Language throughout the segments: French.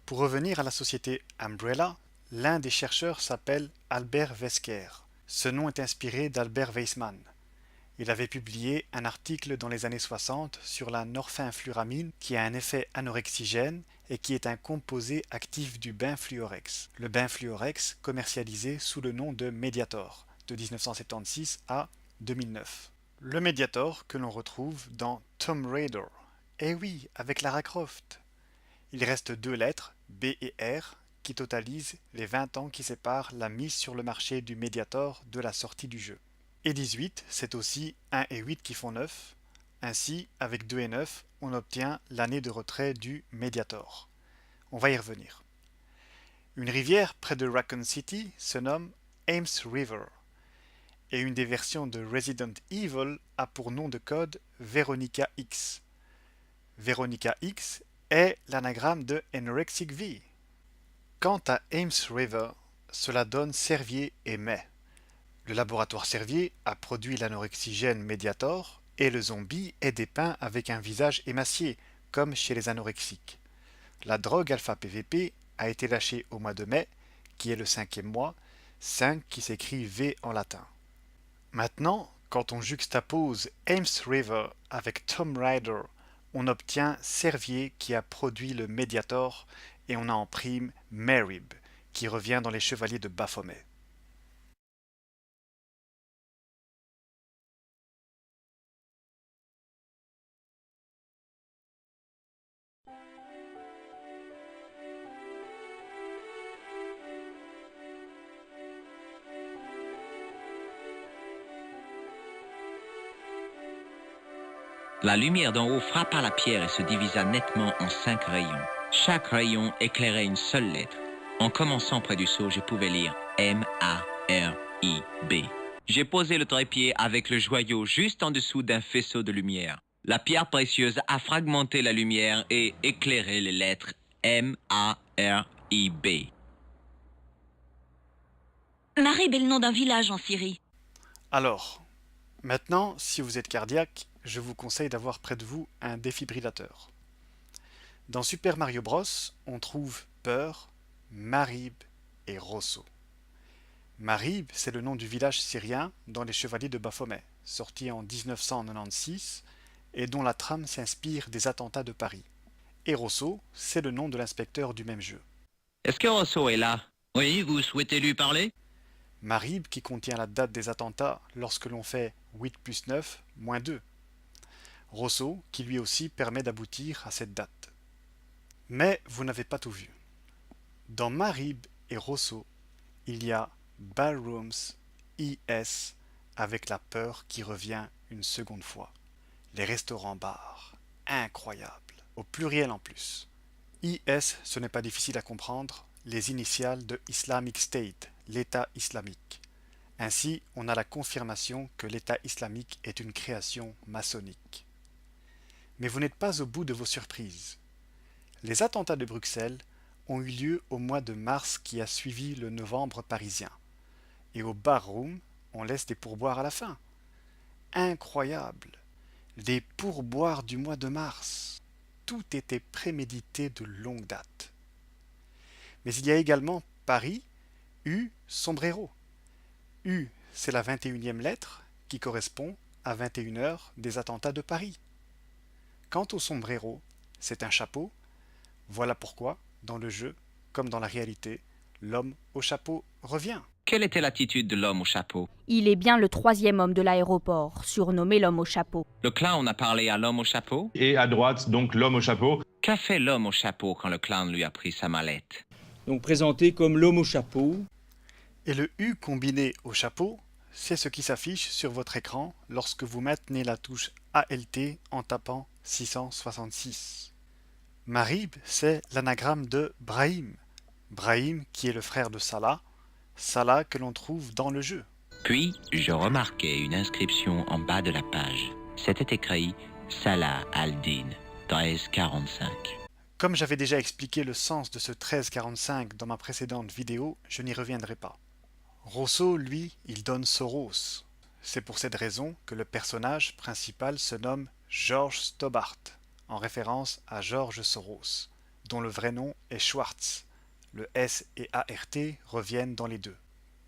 Pour revenir à la société Umbrella, l'un des chercheurs s'appelle Albert Wesker. Ce nom est inspiré d'Albert Weissmann. Il avait publié un article dans les années 60 sur la norphinfluramine qui a un effet anorexigène et qui est un composé actif du benfluorex. Le benfluorex commercialisé sous le nom de Mediator de 1976 à 2009. Le Mediator que l'on retrouve dans Tomb Raider. Eh oui, avec Lara Croft. Il reste deux lettres, B et R, qui totalisent les 20 ans qui séparent la mise sur le marché du Mediator de la sortie du jeu. Et 18, c'est aussi 1 et 8 qui font 9. Ainsi, avec 2 et 9, on obtient l'année de retrait du Mediator. On va y revenir. Une rivière près de Raccoon City se nomme Ames River. Et une des versions de Resident Evil a pour nom de code Veronica X. Veronica X est l'anagramme de Anorexic V. Quant à Ames River, cela donne Servier et Mai. Le laboratoire Servier a produit l'anorexigène Mediator et le zombie est dépeint avec un visage émacié, comme chez les anorexiques. La drogue alpha-PVP a été lâchée au mois de mai, qui est le 5e mois, 5 qui s'écrit V en latin. Maintenant, quand on juxtapose Ames River avec Tomb Raider, on obtient Servier qui a produit le Mediator et on a en prime Merib, qui revient dans les Chevaliers de Baphomet. La lumière d'en haut frappa la pierre et se divisa nettement en 5 rayons. Chaque rayon éclairait une seule lettre. En commençant près du seau, je pouvais lire M-A-R-I-B. J'ai posé le trépied avec le joyau juste en dessous d'un faisceau de lumière. La pierre précieuse a fragmenté la lumière et éclairé les lettres M-A-R-I-B. Marib est le nom d'un village en Syrie. Alors, maintenant, si vous êtes cardiaque, je vous conseille d'avoir près de vous un défibrillateur. Dans Super Mario Bros, on trouve Peur, Marib et Rosso. Marib, c'est le nom du village syrien dans les Chevaliers de Baphomet, sorti en 1996 et dont la trame s'inspire des attentats de Paris. Et Rosso, c'est le nom de l'inspecteur du même jeu. Est-ce que Rosso est là? Oui, vous souhaitez lui parler? Marib qui contient la date des attentats lorsque l'on fait 8 plus 9 moins 2. Rosso qui lui aussi permet d'aboutir à cette date. Mais vous n'avez pas tout vu. Dans Marib et Rosso, il y a Ballrooms IS avec la peur qui revient une seconde fois. Les restaurants-bars, incroyable, au pluriel en plus. IS, ce n'est pas difficile à comprendre, les initiales de Islamic State, l'État islamique. Ainsi, on a la confirmation que l'État islamique est une création maçonnique. Mais vous n'êtes pas au bout de vos surprises. Les attentats de Bruxelles ont eu lieu au mois de mars qui a suivi le novembre parisien. Et au barroom, on laisse des pourboires à la fin. Incroyable! Des pourboires du mois de mars. Tout était prémédité de longue date. Mais il y a également Paris, U, Sombrero. U, c'est la 21e lettre qui correspond à 21 heures des attentats de Paris. Quant au sombrero, c'est un chapeau. Voilà pourquoi, dans le jeu, comme dans la réalité, l'homme au chapeau revient. Quelle était l'attitude de l'homme au chapeau? Il est bien le troisième homme de l'aéroport, surnommé l'homme au chapeau. Le clown a parlé à l'homme au chapeau? Et à droite, donc l'homme au chapeau. Qu'a fait l'homme au chapeau quand le clown lui a pris sa mallette? Donc présenté comme l'homme au chapeau. Et le U combiné au chapeau, c'est ce qui s'affiche sur votre écran lorsque vous maintenez la touche ALT en tapant 666. Marib, c'est l'anagramme de Brahim. Brahim qui est le frère de Salah, Salah que l'on trouve dans le jeu. Puis, je remarquai une inscription en bas de la page. C'était écrit Salah al-Din, 1345. Comme j'avais déjà expliqué le sens de ce 1345 dans ma précédente vidéo, je n'y reviendrai pas. Rosso, lui, il donne Soros. C'est pour cette raison que le personnage principal se nomme George Stobart, en référence à George Soros, dont le vrai nom est Schwartz. Le S et ART reviennent dans les deux.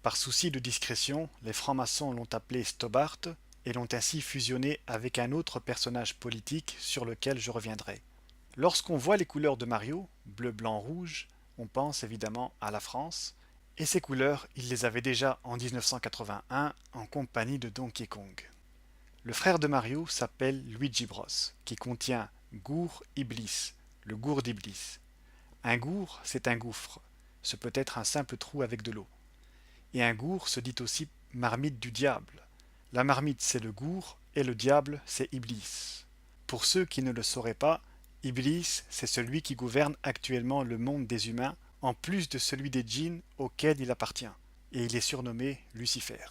Par souci de discrétion, les francs-maçons l'ont appelé Stobart et l'ont ainsi fusionné avec un autre personnage politique sur lequel je reviendrai. Lorsqu'on voit les couleurs de Mario, bleu, blanc, rouge, on pense évidemment à la France, et ces couleurs, il les avait déjà en 1981 en compagnie de Donkey Kong. Le frère de Mario s'appelle Luigi Bros, qui contient Gour Iblis, le gour d'Iblis. Un gour, c'est un gouffre, ce peut être un simple trou avec de l'eau. Et un gour se dit aussi marmite du diable. La marmite, c'est le gour, et le diable, c'est Iblis. Pour ceux qui ne le sauraient pas, Iblis, c'est celui qui gouverne actuellement le monde des humains, en plus de celui des djinns auquel il appartient, et il est surnommé Lucifer.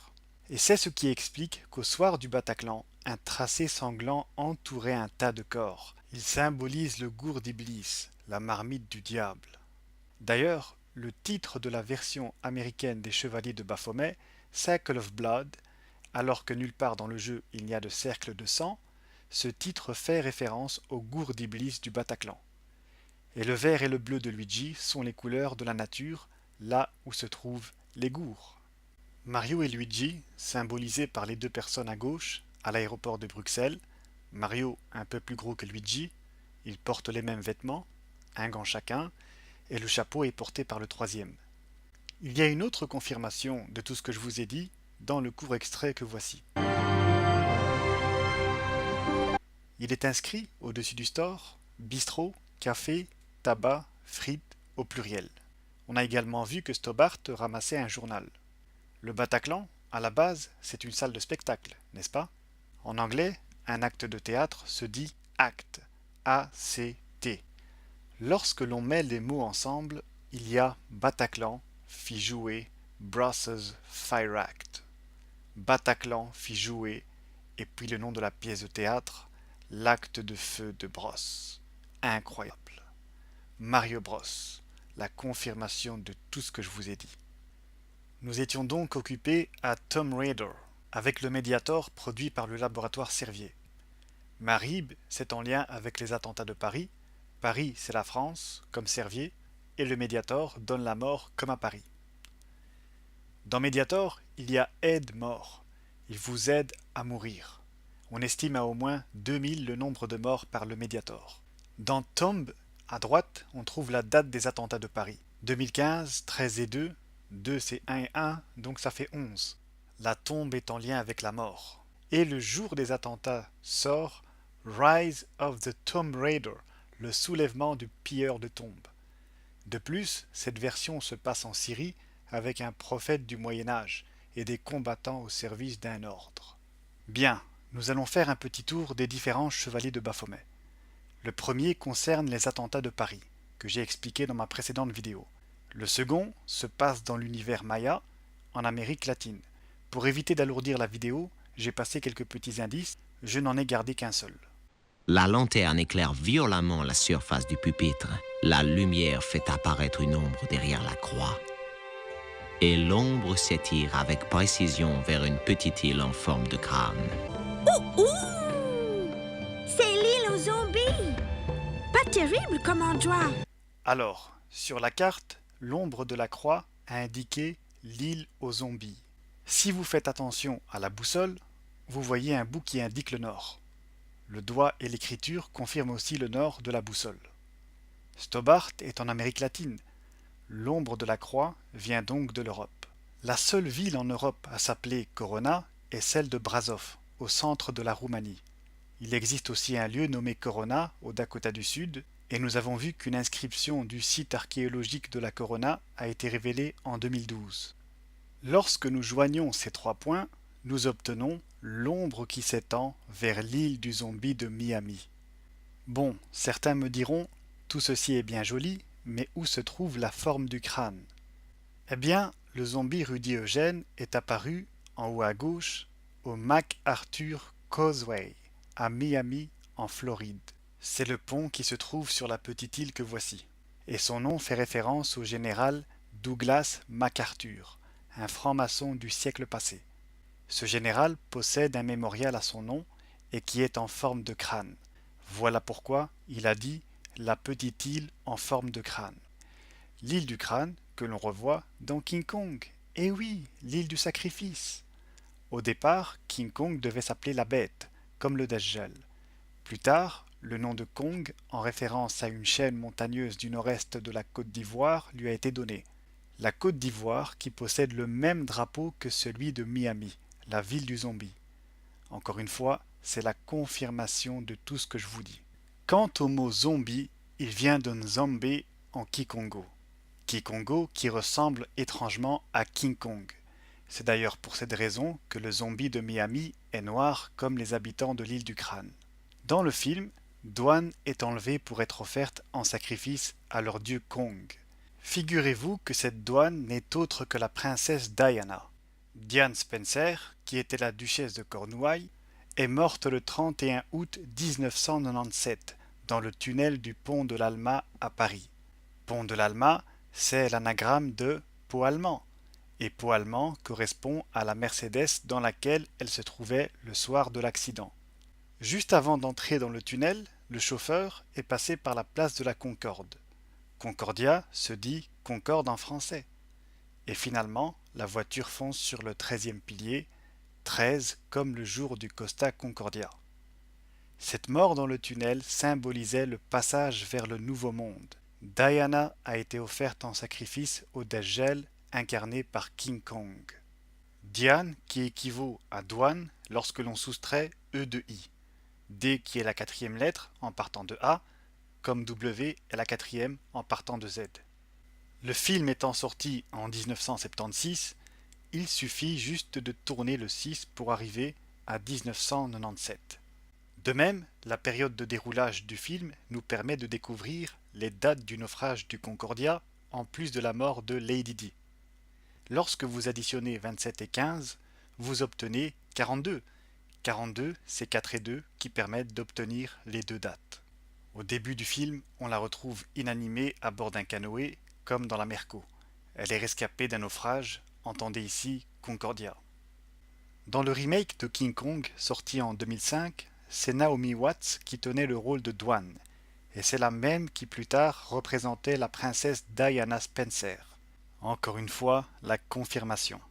Et c'est ce qui explique qu'au soir du Bataclan, un tracé sanglant entourait un tas de corps. Il symbolise le gour d'Iblis, la marmite du diable. D'ailleurs, le titre de la version américaine des Chevaliers de Baphomet, Circle of Blood, alors que nulle part dans le jeu il n'y a de cercle de sang, ce titre fait référence au gour d'Iblis du Bataclan. Et le vert et le bleu de Luigi sont les couleurs de la nature, là où se trouvent les gours. Mario et Luigi, symbolisés par les deux personnes à gauche, à l'aéroport de Bruxelles, Mario un peu plus gros que Luigi, ils portent les mêmes vêtements, un gant chacun, et le chapeau est porté par le troisième. Il y a une autre confirmation de tout ce que je vous ai dit dans le court extrait que voici. Il est inscrit au-dessus du store bistrot, café, tabac, frites au pluriel. On a également vu que Stobart ramassait un journal. Le Bataclan, à la base, c'est une salle de spectacle, n'est-ce pas? En anglais, un acte de théâtre se dit act, A-C-T. Lorsque l'on met les mots ensemble, il y a Bataclan fit jouer Brussels Fire Act. Bataclan fit jouer, et puis le nom de la pièce de théâtre, l'acte de feu de Bros. Incroyable. Mario Bros, la confirmation de tout ce que je vous ai dit. Nous étions donc occupés à Tomb Raider, avec le Mediator produit par le laboratoire Servier. Marib, c'est en lien avec les attentats de Paris. Paris, c'est la France, comme Servier, et le Mediator donne la mort comme à Paris. Dans Mediator, il y a aide mort. Il vous aide à mourir. On estime à au moins 2000 le nombre de morts par le Mediator. Dans Tomb, à droite, on trouve la date des attentats de Paris. 2015, 13 et 2, 2 c'est 1 et 1, donc ça fait 11. La tombe est en lien avec la mort. Et le jour des attentats sort Rise of the Tomb Raider, le soulèvement du pilleur de tombes. De plus, cette version se passe en Syrie avec un prophète du Moyen-Âge et des combattants au service d'un ordre. Bien, nous allons faire un petit tour des différents chevaliers de Baphomet. Le premier concerne les attentats de Paris, que j'ai expliqué dans ma précédente vidéo. Le second se passe dans l'univers Maya, en Amérique latine. Pour éviter d'alourdir la vidéo, j'ai passé quelques petits indices, je n'en ai gardé qu'un seul. La lanterne éclaire violemment la surface du pupitre. La lumière fait apparaître une ombre derrière la croix. Et l'ombre s'étire avec précision vers une petite île en forme de crâne. Ouh! C'est l'île aux zombies! Pas terrible comme endroit. Alors, sur la carte, l'ombre de la croix a indiqué l'île aux zombies. Si vous faites attention à la boussole, vous voyez un bout qui indique le nord. Le doigt et l'écriture confirment aussi le nord de la boussole. Stobart est en Amérique latine. L'ombre de la croix vient donc de l'Europe. La seule ville en Europe à s'appeler Corona est celle de Brasov, au centre de la Roumanie. Il existe aussi un lieu nommé Corona, au Dakota du Sud, et nous avons vu qu'une inscription du site archéologique de la Corona a été révélée en 2012. Lorsque nous joignons ces trois points, nous obtenons l'ombre qui s'étend vers l'île du zombie de Miami. Bon, certains me diront, tout ceci est bien joli, mais où se trouve la forme du crâne? Eh bien, le zombie Rudy Eugène est apparu, en haut à gauche, au MacArthur Causeway, à Miami, en Floride. C'est le pont qui se trouve sur la petite île que voici. Et son nom fait référence au général Douglas MacArthur, un franc-maçon du siècle passé. Ce général possède un mémorial à son nom et qui est en forme de crâne. Voilà pourquoi il a dit la petite île en forme de crâne. L'île du crâne que l'on revoit dans King Kong. Eh oui, l'île du sacrifice. Au départ, King Kong devait s'appeler la Bête, comme le Dajjal. Plus tard, le nom de Kong, en référence à une chaîne montagneuse du nord-est de la Côte d'Ivoire, lui a été donné. La Côte d'Ivoire qui possède le même drapeau que celui de Miami, la ville du zombie. Encore une fois, c'est la confirmation de tout ce que je vous dis. Quant au mot zombie, il vient d'un zombie en Kikongo. Kikongo qui ressemble étrangement à King Kong. C'est d'ailleurs pour cette raison que le zombie de Miami est noir comme les habitants de l'île du crâne. Dans le film, Dwan est enlevée pour être offerte en sacrifice à leur dieu Kong. Figurez-vous que cette Dwan n'est autre que la princesse Diana. Diane Spencer, qui était la duchesse de Cornouailles, est morte le 31 août 1997 dans le tunnel du pont de l'Alma à Paris. Pont de l'Alma, c'est l'anagramme de Pau allemand, et Pau allemand correspond à la Mercedes dans laquelle elle se trouvait le soir de l'accident. Juste avant d'entrer dans le tunnel, le chauffeur est passé par la place de la Concorde. Concordia se dit Concorde en français. Et finalement, la voiture fonce sur le 13e pilier, 13 comme le jour du Costa Concordia. Cette mort dans le tunnel symbolisait le passage vers le nouveau monde. Diana a été offerte en sacrifice au Dajjal incarné par King Kong. Diane qui équivaut à douane lorsque l'on soustrait E de I. D qui est la quatrième lettre en partant de A, comme W est la quatrième en partant de Z. Le film étant sorti en 1976, il suffit juste de tourner le 6 pour arriver à 1997. De même, la période de déroulage du film nous permet de découvrir les dates du naufrage du Concordia en plus de la mort de Lady Di. Lorsque vous additionnez 27 et 15, vous obtenez 42. 42, c'est 4 et 2 qui permettent d'obtenir les deux dates. Au début du film, on la retrouve inanimée à bord d'un canoë, comme dans la Merco. Elle est rescapée d'un naufrage, entendez ici Concordia. Dans le remake de King Kong, sorti en 2005, c'est Naomi Watts qui tenait le rôle de Dwan, et c'est la même qui plus tard représentait la princesse Diana Spencer. Encore une fois, la confirmation.